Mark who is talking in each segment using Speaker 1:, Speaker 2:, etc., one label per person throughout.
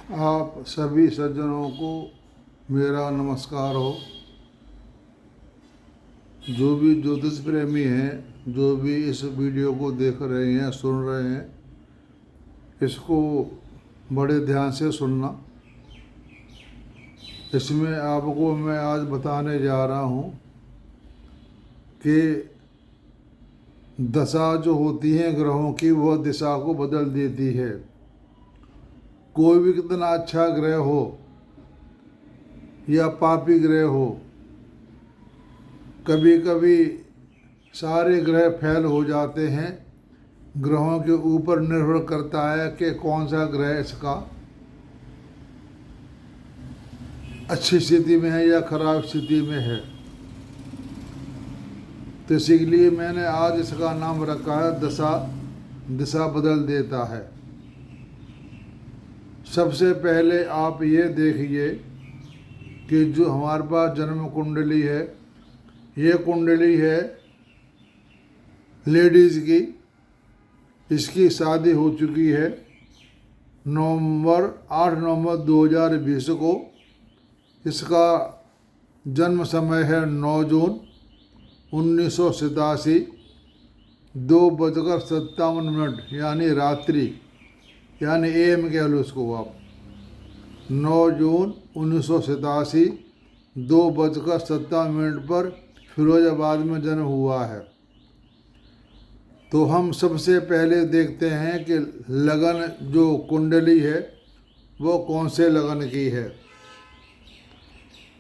Speaker 1: आप सभी सज्जनों को मेरा नमस्कार हो। जो भी ज्योतिष प्रेमी हैं, जो भी इस वीडियो को देख रहे हैं, सुन रहे हैं, इसको बड़े ध्यान से सुनना। इसमें आपको मैं आज बताने जा रहा हूँ कि दशा जो होती है ग्रहों की, वह दिशा को बदल देती है। कोई भी कितना अच्छा ग्रह हो या पापी ग्रह हो, कभी कभी सारे ग्रह फेल हो जाते हैं। ग्रहों के ऊपर निर्भर करता है कि कौन सा ग्रह इसका अच्छी स्थिति में है या खराब स्थिति में है। तो इसीलिए मैंने आज इसका नाम रखा है दिशा बदल देता है। सबसे पहले आप ये देखिए कि जो हमारे पास जन्म कुंडली है, ये कुंडली है लेडीज़ की। इसकी शादी हो चुकी है 8 नवंबर 2020 को। इसका जन्म समय है 9 जून 1987, 2:57 यानी रात्रि, यानी AM कह लो इसको आप। 9 जून 1987, 2:57 पर फिरोजाबाद में जन्म हुआ है। तो हम सबसे पहले देखते हैं कि लगन जो कुंडली है वो कौन से लगन की है।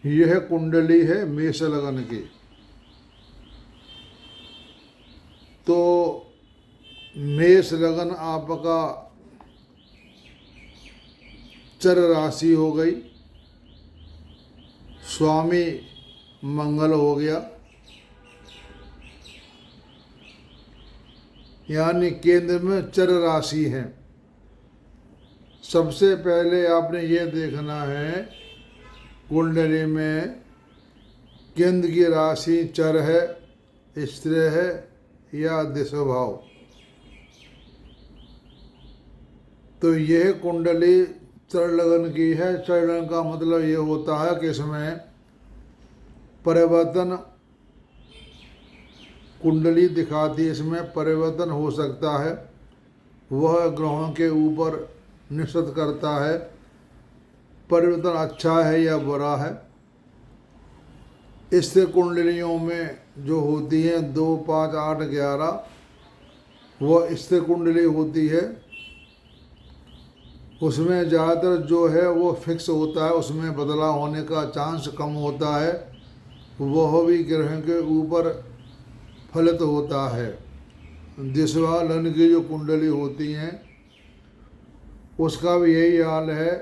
Speaker 1: यह कुंडली है मेष लगन की। तो मेष लगन आपका चर राशि हो गई, स्वामी मंगल हो गया, यानी केंद्र में चर राशि है। सबसे पहले आपने ये देखना है कुंडली में केंद्र की राशि चर है, स्थिर है या दिशभाव। तो यह कुंडली चर लगन की है। चर लगन का मतलब ये होता है कि इसमें परिवर्तन कुंडली दिखाती है, इसमें परिवर्तन हो सकता है। वह ग्रहों के ऊपर निश्चित करता है परिवर्तन अच्छा है या बुरा है। इससे कुंडलियों में जो होती हैं 2, 5, 8, 11, वह स्थिर कुंडली होती है। उसमें ज़्यादातर जो है वो फिक्स होता है, उसमें बदलाव होने का चांस कम होता है। वह भी ग्रह के ऊपर फलित होता है। दिशा लगन की जो कुंडली होती हैं उसका भी यही हाल है।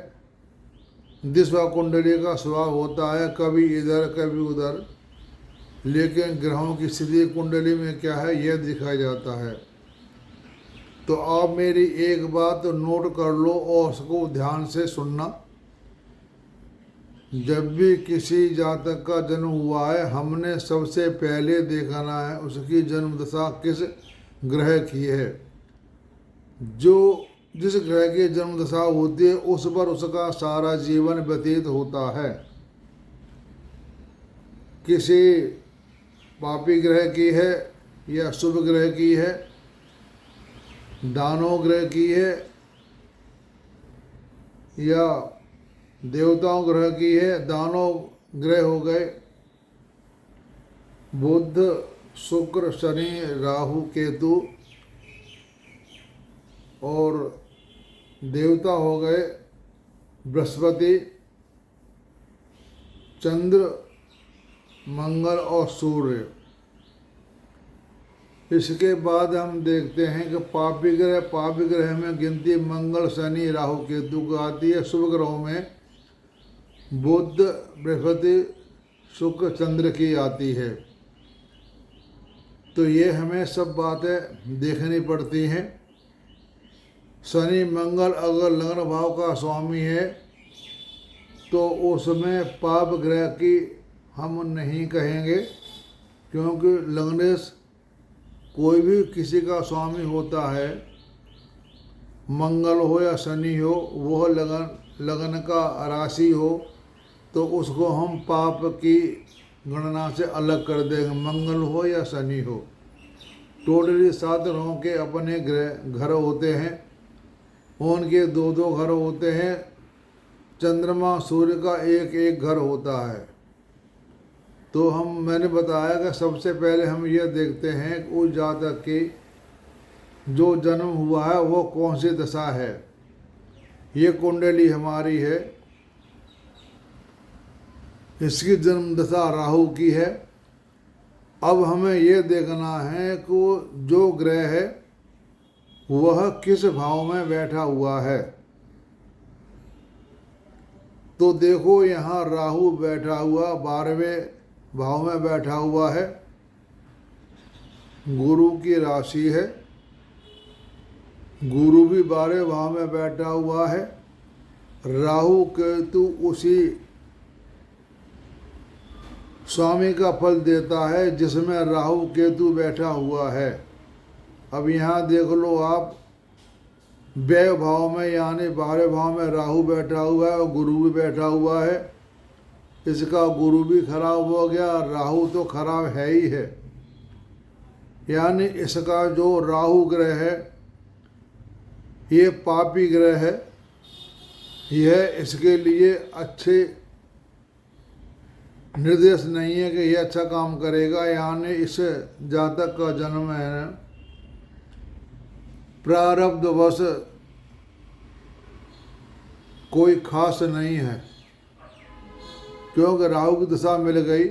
Speaker 1: दिशा कुंडली का स्वभाव होता है कभी इधर कभी उधर, लेकिन ग्रहों की स्थिति कुंडली में क्या है यह दिखाया जाता है। तो आप मेरी एक बात नोट कर लो और उसको ध्यान से सुनना। जब भी किसी जातक का जन्म हुआ है, हमने सबसे पहले देखना है उसकी जन्म दशा किस ग्रह की है। जिस ग्रह की जन्म दशा होती है उस पर उसका सारा जीवन व्यतीत होता है। किसी पापी ग्रह की है या शुभ ग्रह की है, दानव ग्रह की है या देवताओं ग्रह की है। दानव ग्रह हो गए बुध, शुक्र, शनि, राहु, केतु, और देवता हो गए बृहस्पति, चंद्र, मंगल और सूर्य। इसके बाद हम देखते हैं कि पापी ग्रह में गिनती मंगल, शनि, राहु, केतु को आती है। शुभ ग्रहों में बुध, बृहस्पति, शुक्र, चंद्र की आती है। तो ये हमें सब बातें देखनी पड़ती हैं। शनि मंगल अगर लग्न भाव का स्वामी है तो उसमें पाप ग्रह की हम नहीं कहेंगे, क्योंकि लग्नेश कोई भी किसी का स्वामी होता है मंगल हो या शनि हो, वह लगन का राशि हो, तो उसको हम पाप की गणना से अलग कर देंगे, मंगल हो या शनि हो। टोटली 7 ग्रहों के अपने घर होते हैं, उनके 2-2 घर होते हैं। चंद्रमा सूर्य का एक एक घर होता है। तो मैंने बताया कि सबसे पहले हम यह देखते हैं कि उस जातक की जो जन्म हुआ है वो कौन सी दशा है। ये कुंडली हमारी है, इसकी जन्म दशा राहु की है। अब हमें यह देखना है कि जो ग्रह है वह किस भाव में बैठा हुआ है। तो देखो यहाँ राहु बैठा हुआ 12वें भाव में बैठा हुआ है, गुरु की राशि है। गुरु भी 12वें भाव में बैठा हुआ है। राहु केतु उसी स्वामी का फल देता है जिसमें राहु केतु बैठा हुआ है। अब यहाँ देख लो आप, व्यय भाव में यानी 12वें भाव में राहु बैठा हुआ है और गुरु भी बैठा हुआ है। इसका गुरु भी खराब हो गया, राहु तो खराब है ही है। यानी इसका जो राहु ग्रह है ये पापी ग्रह है। यह इसके लिए अच्छे निर्देश नहीं है कि यह अच्छा काम करेगा। यानी इस जातक का जन्म है प्रारब्धवश कोई खास नहीं है, क्योंकि राहु की दशा मिल गई,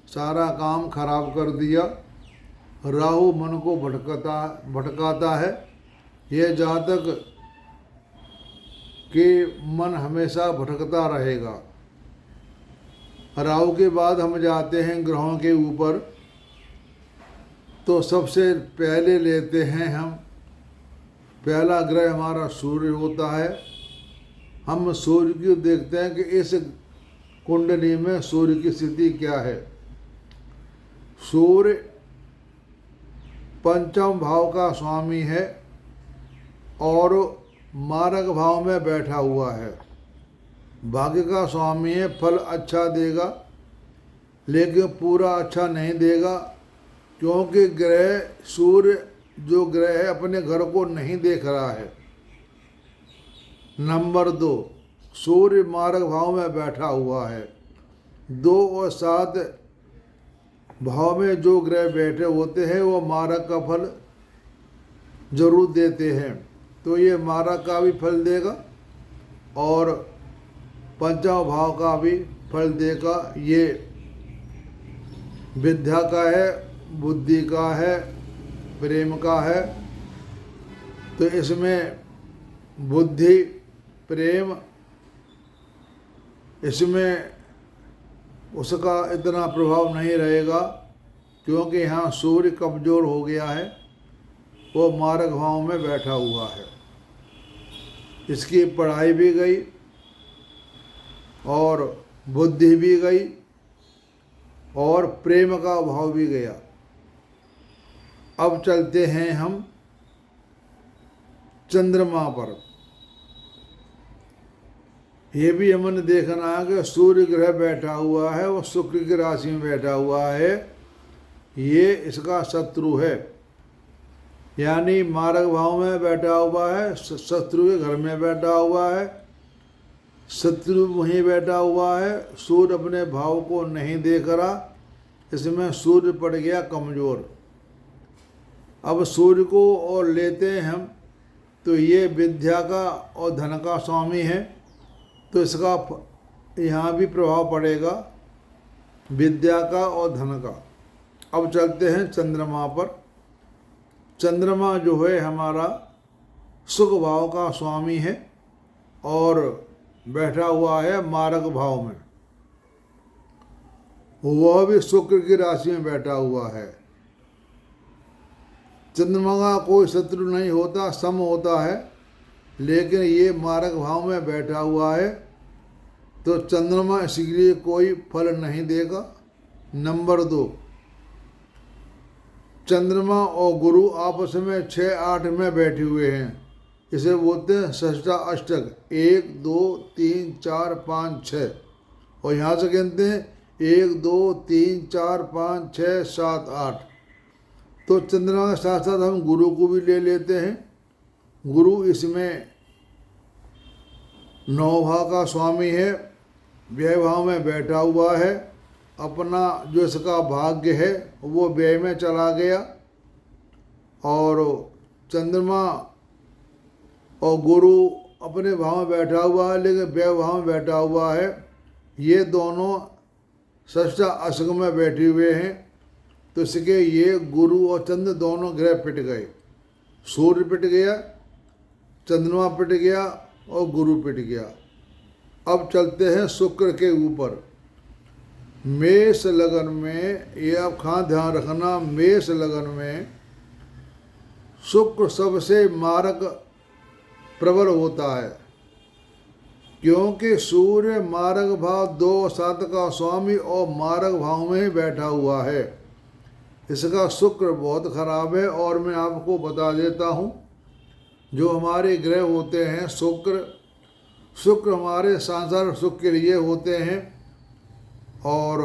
Speaker 1: सारा काम खराब कर दिया। राहु मन को भटकाता है। यह जातक के मन हमेशा भटकता रहेगा। राहु के बाद हम जाते हैं ग्रहों के ऊपर। तो सबसे पहले लेते हैं हम, पहला ग्रह हमारा सूर्य होता है। हम सूर्य की देखते हैं कि इस कुंडली में सूर्य की स्थिति क्या है। सूर्य पंचम भाव का स्वामी है और मारक भाव में बैठा हुआ है। भाग्य का स्वामी है, फल अच्छा देगा लेकिन पूरा अच्छा नहीं देगा, क्योंकि ग्रह सूर्य जो ग्रह है अपने घर को नहीं देख रहा है। नंबर 2, सूर्य मारक भाव में बैठा हुआ है। 2 और 7 भाव में जो ग्रह बैठे होते हैं वो मारक का फल जरूर देते हैं। तो ये मारक का भी फल देगा और पंचम भाव का भी फल देगा। ये विद्या का है, बुद्धि का है, प्रेम का है। तो इसमें बुद्धि, प्रेम, इसमें उसका इतना प्रभाव नहीं रहेगा, क्योंकि यहाँ सूर्य कमजोर हो गया है, वो मारक भाव में बैठा हुआ है। इसकी पढ़ाई भी गई और बुद्धि भी गई और प्रेम का भाव भी गया। अब चलते हैं हम चंद्रमा पर। ये भी हमने देखना है कि सूर्य ग्रह बैठा हुआ है, वो शुक्र की राशि में बैठा हुआ है। ये इसका शत्रु है, यानी मारक भाव में बैठा हुआ है, शत्रु के घर में बैठा हुआ है। शत्रु वहीं बैठा हुआ है, सूर्य अपने भाव को नहीं देख रहा, इसमें सूर्य पड़ गया कमज़ोर। अब सूर्य को और लेते हैं हम, तो ये विद्या का और धन का स्वामी है, तो इसका यहाँ भी प्रभाव पड़ेगा विद्या का और धन का। अब चलते हैं चंद्रमा पर। चंद्रमा जो है हमारा सुख भाव का स्वामी है और बैठा हुआ है मारक भाव में। वह भी शुक्र की राशि में बैठा हुआ है। चंद्रमा का कोई शत्रु नहीं होता, सम होता है, लेकिन ये मारक भाव में बैठा हुआ है, तो चंद्रमा इसलिए कोई फल नहीं देगा। नंबर 2, चंद्रमा और गुरु आपस में 6-8 में बैठे हुए हैं, इसे बोलते हैं षष्ठा अष्टक, 1 2 3 4 5 6। और यहाँ से गिनते हैं 1 2 3 4 5 6 7 8। तो चंद्रमा के साथ साथ हम गुरु को भी ले लेते हैं। गुरु इसमें 9 भाव का स्वामी है, व्यय भाव में बैठा हुआ है। अपना जो इसका भाग्य है वो व्यय में चला गया, और चंद्रमा और गुरु अपने भाव में बैठा हुआ है लेकिन व्यय भाव में बैठा हुआ है। ये दोनों षष्ठा अष्टक में बैठे हुए हैं, तो इसके ये गुरु और चंद्र दोनों ग्रह पिट गए। सूर्य पिट गया, चंद्रमा पिट गया और गुरु पिट गया। अब चलते हैं शुक्र के ऊपर। मेष लगन में, ये आप खास ध्यान रखना, मेष लगन में शुक्र सबसे मारक प्रबल होता है, क्योंकि सूर्य मारक भाव 2 और 7 का स्वामी और मारक भाव में ही बैठा हुआ है। इसका शुक्र बहुत खराब है। और मैं आपको बता देता हूँ, जो हमारे ग्रह होते हैं शुक्र हमारे सांसारिक सुख के लिए होते हैं, और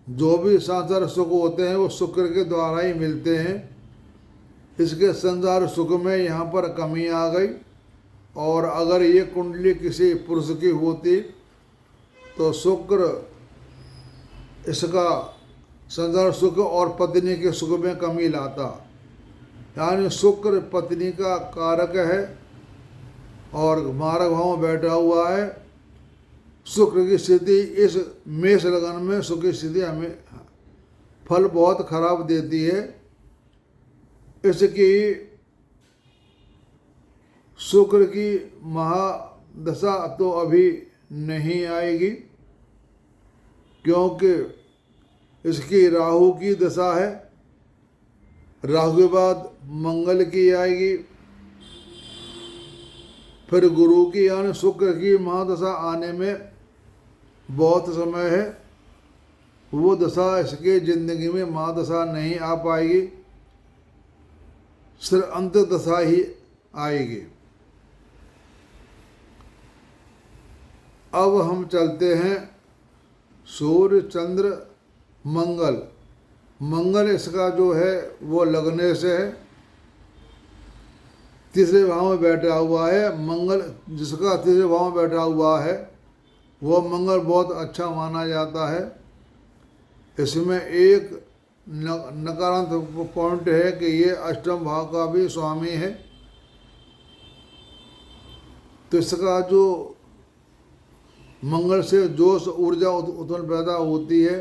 Speaker 1: जो भी सांसारिक सुख होते हैं वो शुक्र के द्वारा ही मिलते हैं। इसके संसार सुख में यहाँ पर कमी आ गई। और अगर ये कुंडली किसी पुरुष की होती तो शुक्र इसका संसार सुख और पत्नी के सुख में कमी लाता। यानी शुक्र पत्नी का कारक है और मारक भाव में बैठा हुआ है। शुक्र की स्थिति इस मेष लगन में, शुक्र की स्थिति हमें फल बहुत खराब देती है। इसकी शुक्र की महादशा तो अभी नहीं आएगी, क्योंकि इसकी राहु की दशा है। राहु के बाद मंगल की आएगी, फिर गुरु की, यानी शुक्र की महादशा आने में बहुत समय है। वो दशा इसके जिंदगी में महादशा नहीं आ पाएगी, सिर्फ अंत दशा ही आएगी। अब हम चलते हैं सूर्य चंद्र मंगल। मंगल इसका जो है वो लगने से है, तीसरे भाव में बैठा हुआ है। मंगल जिसका तीसरे भाव में बैठा हुआ है वो मंगल बहुत अच्छा माना जाता है। इसमें एक नकारात्मक पॉइंट है कि ये अष्टम भाव का भी स्वामी है, तो इसका जो मंगल से जोश ऊर्जा उत्पन्न पैदा होती है।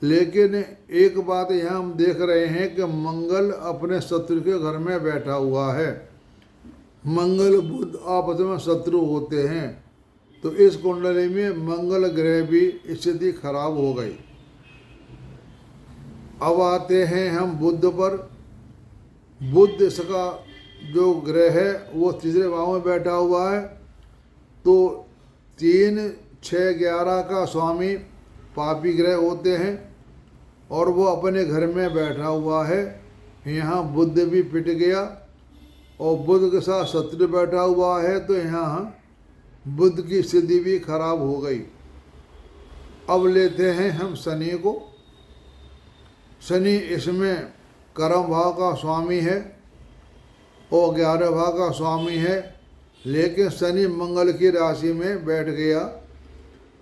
Speaker 1: लेकिन एक बात यहाँ हम देख रहे हैं कि मंगल अपने शत्रु के घर में बैठा हुआ है। मंगल बुध आपस में शत्रु होते हैं, तो इस कुंडली में मंगल ग्रह भी स्थिति खराब हो गई। अब आते हैं हम बुध पर। बुध इसका जो ग्रह है वो तीसरे भाव में बैठा हुआ है, तो 3 6 11 का स्वामी पापी ग्रह होते हैं और वो अपने घर में बैठा हुआ है। यहाँ बुध भी पिट गया और बुध के साथ शत्रु बैठा हुआ है, तो यहाँ बुध की स्थिति भी खराब हो गई। अब लेते हैं हम शनि को। शनि इसमें कर्म भाव का स्वामी है और 11 भाव का स्वामी है, लेकिन शनि मंगल की राशि में बैठ गया।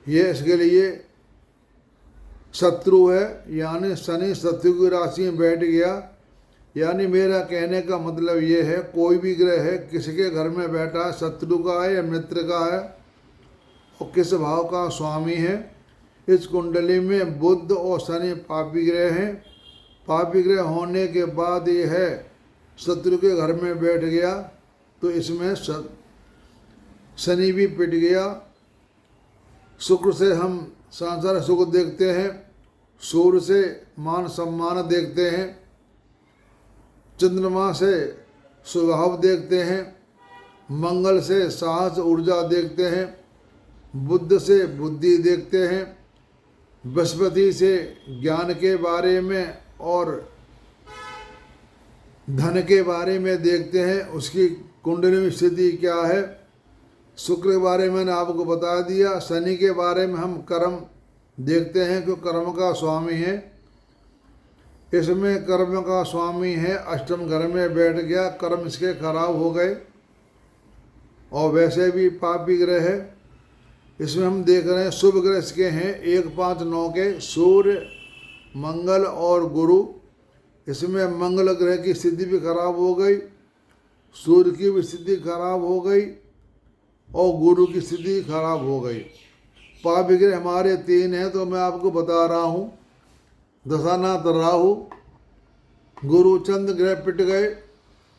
Speaker 1: ये इसके लिए शत्रु है, यानी शनि शत्रु की राशि में बैठ गया। यानी मेरा कहने का मतलब ये है, कोई भी ग्रह है किसके घर में बैठा है, शत्रु का है या मित्र का है और किस भाव का स्वामी है। इस कुंडली में बुध और शनि पापी ग्रह हैं। पापी ग्रह होने के बाद ये है शत्रु के घर में बैठ गया, तो इसमें शनि भी पिट गया। शुक्र से हम सांसारिक सुख देखते हैं, सूर्य से मान सम्मान देखते हैं, चंद्रमा से स्वभाव देखते हैं, मंगल से साहस ऊर्जा देखते हैं, बुध से बुद्धि देखते हैं, बृहस्पति से ज्ञान के बारे में और धन के बारे में देखते हैं, उसकी कुंडली में स्थिति क्या है। शुक्र के बारे में मैंने आपको बता दिया। शनि के बारे में हम कर्म देखते हैं कि कर्म का स्वामी है। इसमें कर्म का स्वामी है, अष्टम घर में बैठ गया, कर्म इसके खराब हो गए और वैसे भी पापी ग्रह है। इसमें हम देख रहे हैं शुभ ग्रह इसके हैं 1, 5, 9 के सूर्य, मंगल और गुरु। इसमें मंगल ग्रह की स्थिति भी खराब हो गई, सूर्य की भी स्थिति खराब हो गई और गुरु की स्थिति खराब हो गई। पापी ग्रह हमारे 3 हैं, तो मैं आपको बता रहा हूँ। दशानाथ राहु, गुरु, चंद्र ग्रह पिट गए।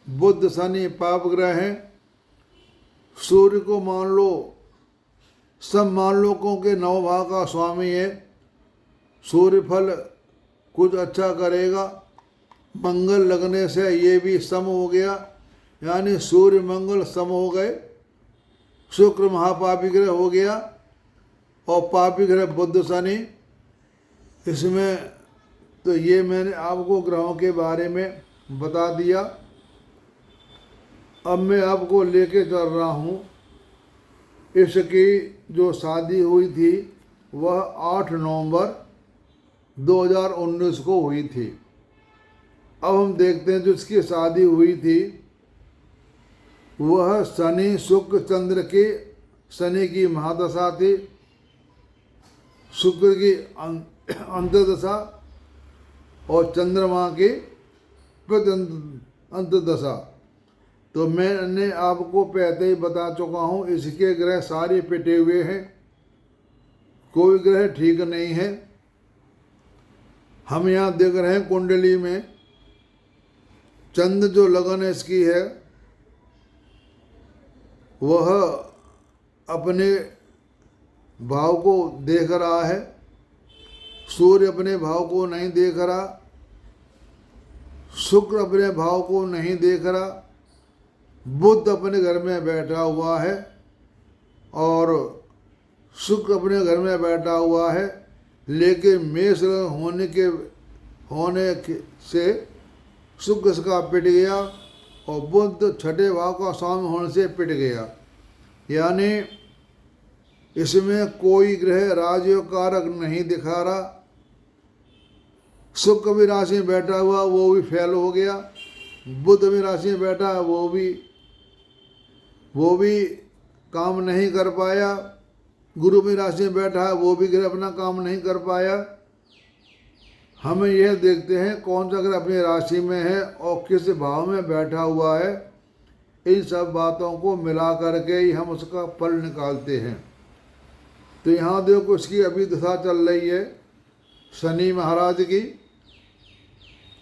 Speaker 1: बुध, शनि पाप ग्रह हैं। सूर्य को मान लो सब मानलोकों के 9 भाव का स्वामी है। सूर्य फल कुछ अच्छा करेगा। मंगल लगने से ये भी सम हो गया, यानी सूर्य मंगल सम हो गए। शुक्र महापापी ग्रह हो गया और पापी ग्रह बुध, शनि। इसमें तो ये मैंने आपको ग्रहों के बारे में बता दिया। अब मैं आपको लेके चल रहा हूँ। इसकी जो शादी हुई थी वह 8 नवंबर 2019 को हुई थी। अब हम देखते हैं जो इसकी शादी हुई थी वह शनि शुक्र चंद्र की, शनि की महादशा थी, शुक्र की अंतर्दशा और चंद्रमा की अंतर्दशा। तो मैंने आपको पहले ही बता चुका हूँ, इसके ग्रह सारे पिटे हुए हैं, कोई ग्रह ठीक नहीं है। हम यहाँ देख रहे हैं कुंडली में चंद्र जो लगन इसकी है वह अपने भाव को देख रहा है, सूर्य अपने भाव को नहीं देख रहा, शुक्र अपने भाव को नहीं देख रहा, बुध अपने घर में बैठा हुआ है और शुक्र अपने घर में बैठा हुआ है। लेकिन मेष होने से शुक्र इसका पिट गया और बुध 6ठे भाव का स्वामी होने से पिट गया। यानी इसमें कोई ग्रह राजयोग कारक नहीं दिखा रहा। शुक्र भी राशि में बैठा हुआ वो भी फेल हो गया, बुध भी राशि में बैठा वो भी काम नहीं कर पाया, गुरु भी राशि में बैठा है वो भी ग्रह अपना काम नहीं कर पाया। हमें यह देखते हैं कौन सा ग्रह अपनी राशि में है और किस भाव में बैठा हुआ है। इन सब बातों को मिला करके ही हम उसका फल निकालते हैं। तो यहाँ देखो इसकी अभी दशा चल रही है शनि महाराज की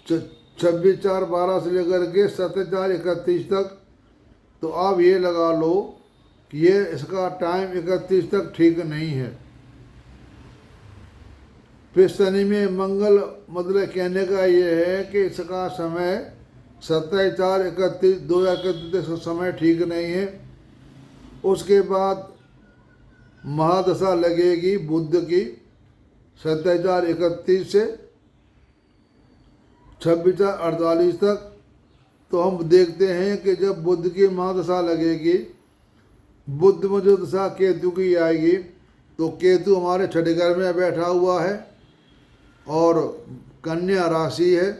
Speaker 1: 26/4/12 से लेकर के 27/4/31 तक। तो आप ये लगा लो कि ये इसका टाइम 31 तक ठीक नहीं है। फिर शनि में मंगल, मतलब कहने का ये है कि इसका समय 27/4/31 तक समय ठीक नहीं है। उसके बाद महादशा लगेगी बुध की 27/4/31 से 26/4/48 तक। तो हम देखते हैं कि जब बुध की महादशा लगेगी, बुध में जो दशा केतु की आएगी, तो केतु हमारे 6ठे घर में बैठा हुआ है और कन्या राशि है।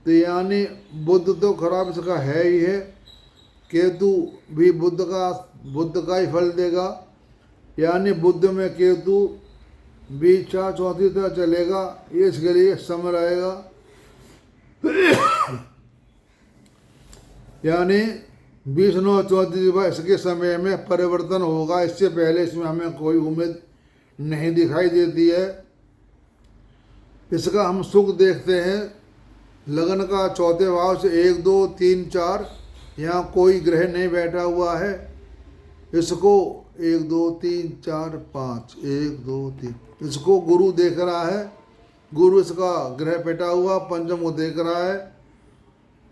Speaker 1: तो यानी बुध तो खराब इसका है ही है, केतु भी बुध का ही फल देगा। यानी बुध में केतु भी 4/34 तक चलेगा, ये इसके लिए समय रहेगा। यानी 20/9/34 इसके समय में परिवर्तन होगा। इससे पहले इसमें हमें कोई उम्मीद नहीं दिखाई देती है। इसका हम सुख देखते हैं लगन का 4थे भाव से 1, 2, 3, 4 यहाँ कोई ग्रह नहीं बैठा हुआ है। इसको 1, 2, 3, 4, 5 1, 2, 3 इसको गुरु देख रहा है। गुरु इसका ग्रह बैठा हुआ पंचम को देख रहा है,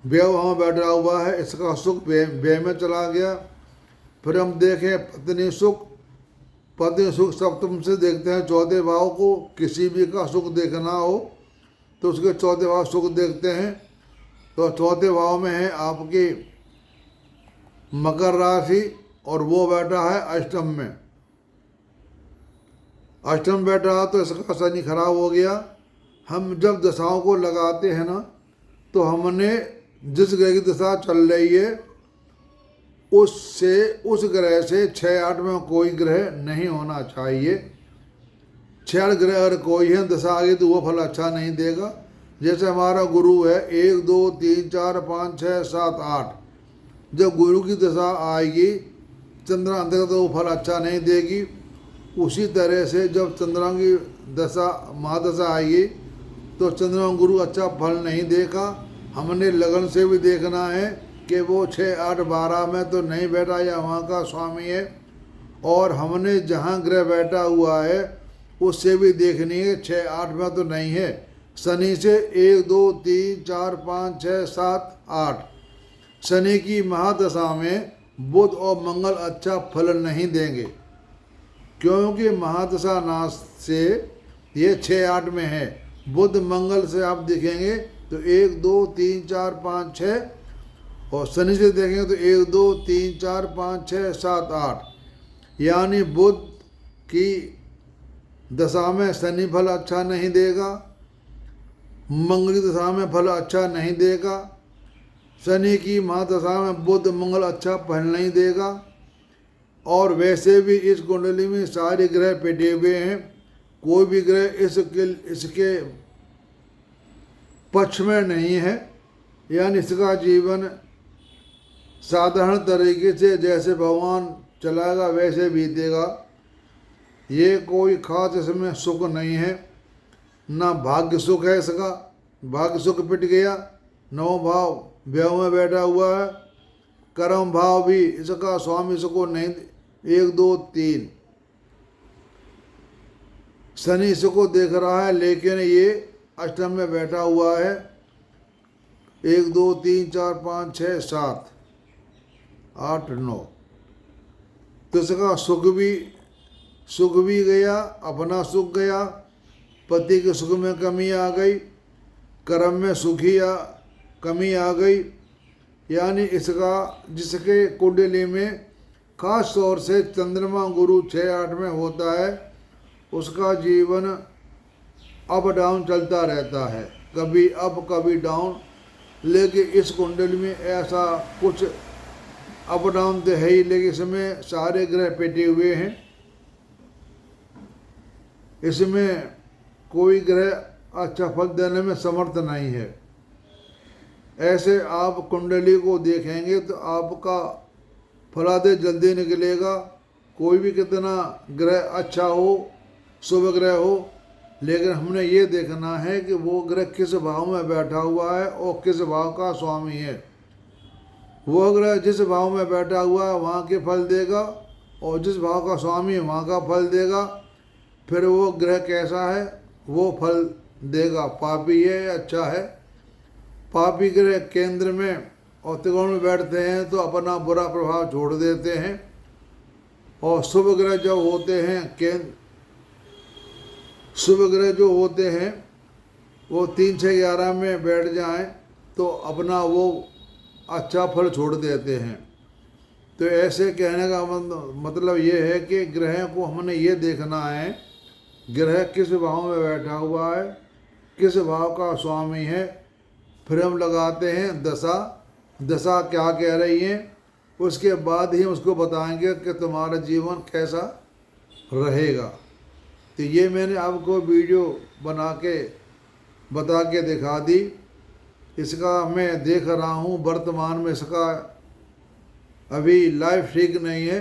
Speaker 1: व्यय वहाँ बैठा हुआ है, इसका सुख व्यय में चला गया। फिर हम देखें पत्नी सुख सप्तम से देखते हैं 4थे भाव को। किसी भी का सुख देखना हो तो उसके 4थे भाव सुख देखते हैं तो चौथे भाव में है आपकी मकर राशि और वो बैठा है अष्टम में। अष्टम बैठा तो इसका शनि खराब हो गया। हम जब दशाओं को लगाते हैं ना, तो हमने जिस ग्रह की दशा चल रही है उस ग्रह से 6-8 में कोई ग्रह नहीं होना चाहिए। 6 ग्रह अगर कोई है दशा आगे तो वो फल अच्छा नहीं देगा। जैसे हमारा गुरु है 1 2 3 4 5 6 7 8, जब गुरु की दशा आएगी चंद्रमा अंतर्गत तो वो फल अच्छा नहीं देगी। उसी तरह से जब चंद्रमा की दशा महादशा आएगी तो चंद्रमा गुरु अच्छा फल नहीं देगा। हमने लगन से भी देखना है कि वो 6 8 12 में तो नहीं बैठा या वहाँ का स्वामी है, और हमने जहाँ ग्रह बैठा हुआ है उससे भी देखनी है 6 8 में तो नहीं है। शनि से 1 2 3 4 5 6 7 8, शनि की महादशा में बुध और मंगल अच्छा फल नहीं देंगे, क्योंकि महादशा नाश से ये 6 8 में है। बुध मंगल से आप देखेंगे तो 1 2 3 4 5 6, और शनि से देखेंगे तो 1 2 3 4 5 6 7 8, यानी बुध की दशा में शनि फल अच्छा नहीं देगा, मंगल की दशा में फल अच्छा नहीं देगा, शनि की महादशा में बुध मंगल अच्छा फल नहीं देगा। और वैसे भी इस कुंडली में सारे ग्रह पिटे हुए हैं, कोई भी ग्रह इसके पक्ष में नहीं है, यानी इसका जीवन साधारण तरीके से जैसे भगवान चलाएगा वैसे बीतेगा। ये कोई खास इसमें सुख नहीं है, ना भाग्य सुख है इसका। भाग्य सुख पिट गया, 9 भाव व्यय में बैठा हुआ है, कर्म भाव भी इसका स्वामी इसको नहीं, 1 2 3 शनि इसको देख रहा है, लेकिन ये अष्टम में बैठा हुआ है। 1 2 3 4 5 6 7 8 9, तो इसका सुख भी गया, अपना सुख गया, पति के सुख में कमी आ गई, कर्म में कमी आ गई। यानी इसका जिसके कुंडली में खास तौर से चंद्रमा गुरु 6 8 में होता है, उसका जीवन अप डाउन चलता रहता है, कभी अप कभी डाउन। लेकिन इस कुंडली में ऐसा कुछ अप डाउन तो है ही, लेकिन इसमें सारे ग्रह पिटे हुए हैं, इसमें कोई ग्रह अच्छा फल देने में समर्थ नहीं है। ऐसे आप कुंडली को देखेंगे तो आपका फलादेश जल्दी निकलेगा। कोई भी कितना ग्रह अच्छा हो, शुभ ग्रह हो, लेकिन हमने ये देखना है कि वो ग्रह किस भाव में बैठा हुआ है और किस भाव का स्वामी है। वो ग्रह जिस भाव में बैठा हुआ है वहाँ के फल देगा, और जिस भाव का स्वामी है वहाँ का फल देगा। फिर वो ग्रह कैसा है वो फल देगा, पापी है या अच्छा है। पापी ग्रह केंद्र में और त्रिकोण में बैठते हैं तो अपना बुरा प्रभाव छोड़ देते हैं, और शुभ ग्रह जब होते हैं शुभ ग्रह जो होते हैं वो 3 6 11 में बैठ जाएं तो अपना वो अच्छा फल छोड़ देते हैं। तो ऐसे कहने का मतलब ये है कि ग्रह को हमने ये देखना है, ग्रह किस भाव में बैठा हुआ है, किस भाव का स्वामी है। फिर हम लगाते हैं दशा क्या कह रही है, उसके बाद ही उसको बताएंगे कि तुम्हारा जीवन कैसा रहेगा। तो ये मैंने आपको वीडियो बता के दिखा दी। इसका मैं देख रहा हूँ वर्तमान में इसका अभी लाइफ ठीक नहीं है,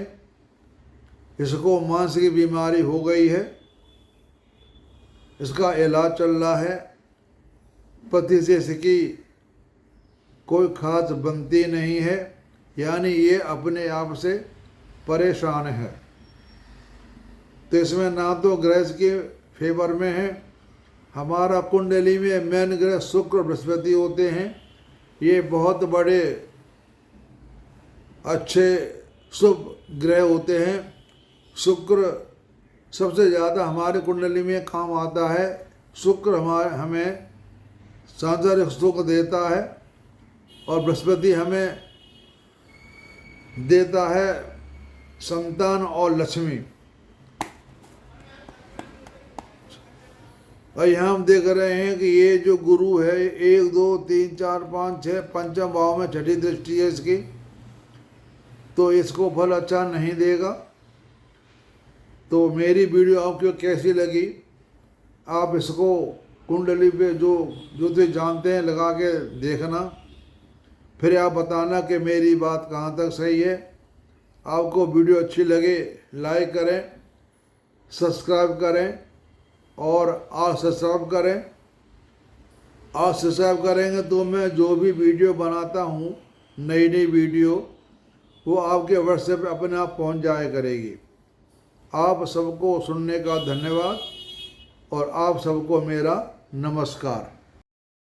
Speaker 1: इसको मानसिक बीमारी हो गई है, इसका इलाज चल रहा है। पति से इसकी कोई खास बनती नहीं है, यानी ये अपने आप से परेशान है। तो इसमें ना तो ग्रह के फेवर में है। हमारा कुंडली में मेन ग्रह शुक्र बृहस्पति होते हैं, ये बहुत बड़े अच्छे शुभ ग्रह होते हैं। शुक्र सबसे ज़्यादा हमारे कुंडली में काम आता है। शुक्र हमें सांसारिक सुख देता है, और बृहस्पति हमें देता है संतान और लक्ष्मी। और यहाँ हम देख रहे हैं कि ये जो गुरु है 1 2 3 4 5 6 पंचम भाव में छठी दृष्टि है इसकी, तो इसको फल अच्छा नहीं देगा। तो मेरी वीडियो आपको कैसी लगी, आप इसको कुंडली पे जो ज्योतिष जानते हैं लगा के देखना, फिर आप बताना कि मेरी बात कहाँ तक सही है। आपको वीडियो अच्छी लगे लाइक करें, सब्सक्राइब करें और आप सब्सक्राइब करें। आप सब्सक्राइब करेंगे तो मैं जो भी वीडियो बनाता हूँ नई नई वीडियो, वो आपके व्हाट्सएप पे अपने आप पहुँच जाया करेगी। आप सबको सुनने का धन्यवाद और आप सबको मेरा नमस्कार।